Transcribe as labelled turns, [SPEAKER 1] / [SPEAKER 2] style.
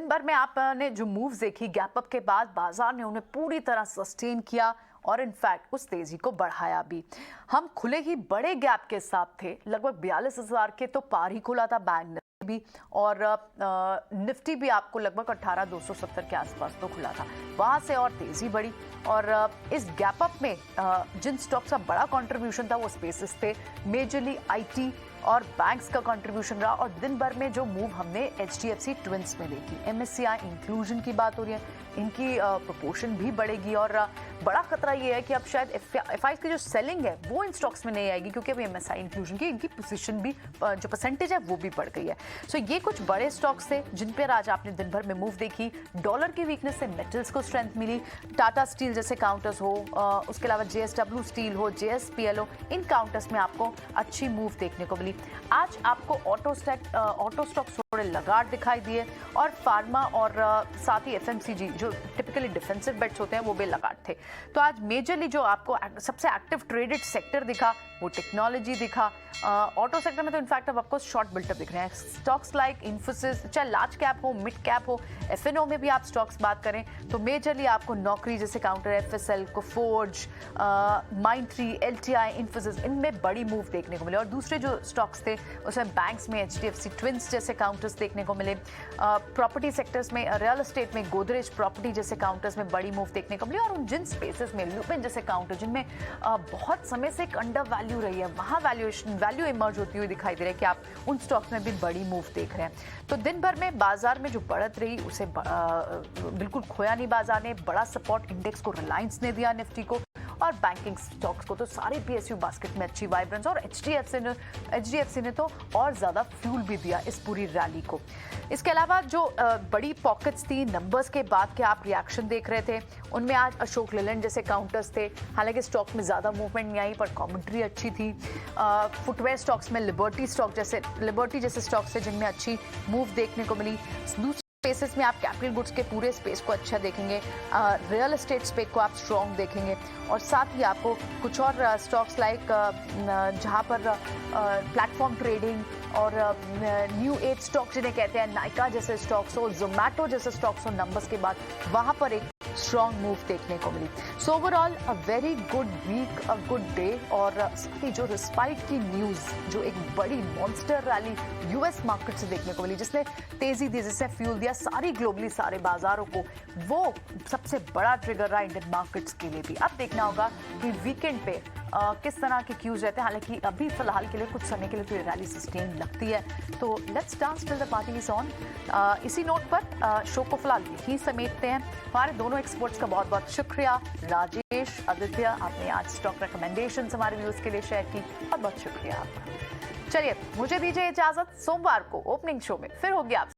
[SPEAKER 1] भर में आपने जो मूव्स देखी गैप अप के बाद बाजार ने उन्हें पूरी तरह सस्टेन किया और इनफैक्ट उस तेजी को बढ़ाया भी। हम खुले ही बड़े गैप के साथ थे, लगभग 42,000 के तो पार ही खुला था बैंक भी, और निफ्टी भी आपको लगभग 18,270 के आसपास तो खुला था। वहां से और तेजी बढ़ी और इस गैप अप में जिन स्टॉक्स का बड़ा कंट्रीब्यूशन था वो स्पेसेस थे, मेजरली आईटी और बैंक्स का कंट्रीब्यूशन रहा। और दिन भर में जो मूव हमने एचडीएफसी ट्विंस में देखी, एमएससीआई इंक्लूजन की बात हो रही है, इनकी प्रोपोर्शन भी बढ़ेगी और बड़ा खतरा ये है कि अब शायद एफआई की जो सेलिंग है वो इन स्टॉक्स में नहीं आएगी, क्योंकि अभी एमएसआई इंक्लूजन की इनकी पोजीशन भी जो परसेंटेज है वो भी बढ़ गई है। सो ये कुछ बड़े स्टॉक्स थे जिन पर आज आपने दिन भर में मूव देखी। डॉलर की वीकनेस से मेटल्स को स्ट्रेंथ मिली, टाटा स्टील जैसे काउंटर्स हो, उसके अलावा जेएसडब्ल्यू स्टील हो, जेएसपीएल हो, इन काउंटर्स में आपको अच्छी मूव देखने को मिली। आज आपको ऑटो स्टॉक्स थोड़े लगाड़ दिखाई दिए और फार्मा और साथ ही एफएमसीजी जो टिपिकली डिफेंसिव बेट्स होते हैं वो भी लगाड़ थे। तो आज मेजरली जो आपको सबसे एक्टिव ट्रेडेड सेक्टर दिखा वो टेक्नोलॉजी दिखा। ऑटो सेक्टर में तो इनफैक्ट अब आपको शॉर्ट बिल्टअप दिख रहे हैं। स्टॉक्स लाइक इन्फोसिस, चाहे लार्ज कैप हो, मिड कैप हो, एफएनओ में भी आप स्टॉक्स बात करें तो मेजरली आपको नौकरी जैसे counter, FSL, Coforge, Mindtree, LTI, Infosys, इनमें बड़ी मूव देखने को मिले। और दूसरे जो स्टॉक्स थे उसमें बैंक्स में एचडीएफसी ट्विंस जैसे काउंटर्स देखने को मिले। प्रॉपर्टी सेक्टर्स में, रियल एस्टेट में गोदरेज प्रॉपर्टी जैसे काउंटर्स में बड़ी मूव देखने को मिली। और उन जिन स्पेसेस में लुपिन जैसे काउंटर जिनमें बहुत समय से एक अंडर वैल्यू रही है, वहां वैल्यू इमर्ज होती हुई दिखाई दे रही है कि आप उन स्टॉक्स में भी बड़ी मूव देख रहे हैं। तो दिन भर में बाजार में जो बढ़त रही उसे बिल्कुल खोया नहीं बाजार ने। बड़ा सपोर्ट इंडेक्स को रिलायंस ने दिया, निफ्टी को, और बैंकिंग स्टॉक्स को तो सारे पीएसयू बास्केट में अच्छी वाइब्रेंस, और एचडीएफसी ने तो और ज्यादा फ्यूल भी दिया इस पूरी रैली को। इसके अलावा जो बड़ी पॉकेट्स थी नंबर्स के बाद के आप रिएक्शन देख रहे थे, उनमें आज अशोक लेलैंड जैसे काउंटर्स थे। हालांकि स्टॉक में ज्यादा मूवमेंट नहीं आई पर कमेंट्री अच्छी थी। फुटवेयर स्टॉक्स में लिबर्टी जैसे स्टॉक्स थे जिनमें अच्छी मूव देखने को मिली। स्पेसेस में आप कैपिटल गुड्स के पूरे स्पेस को अच्छा देखेंगे, रियल एस्टेट स्पेस को आप स्ट्रॉन्ग देखेंगे, और साथ ही आपको कुछ और स्टॉक्स लाइक जहां पर प्लेटफॉर्म ट्रेडिंग और न्यू एज स्टॉक्स जिन्हें कहते हैं, नाइका जैसे स्टॉक्स हो, जोमैटो जैसे स्टॉक्स हो, नंबर्स के बाद वहां पर एक स्ट्रॉन्ग मूव देखने को मिली। So overall a very good week, a good day. और साथ ही जो रिस्पाइट की न्यूज, जो एक बड़ी मॉन्स्टर रैली यूएस मार्केट से देखने को मिली जिसने तेजी दी, जिसने फ्यूल दिया सारी ग्लोबली सारे बाजारों को, वो सबसे बड़ा ट्रिगर रहा इंडियन मार्केट्स के लिए भी। अब देखना होगा कि वीकेंड पे किस तरह के क्यूज रहते हैं। हालांकि अभी फिलहाल के लिए कुछ समय के लिए तो ये रैली सस्टेन लगती है। तो let's dance till the party is on. इसी नोट पर शो को फिलहाल यही समेटते हैं। हमारे दोनों एक्सपर्ट्स का बहुत बहुत शुक्रिया। राजेश, आदित्य, आपने आज स्टॉक रिकमेंडेशन हमारे व्यूज के लिए शेयर की, बहुत बहुत शुक्रिया आपका। चलिए मुझे दीजिए इजाजत, सोमवार को ओपनिंग शो में फिर होगी आप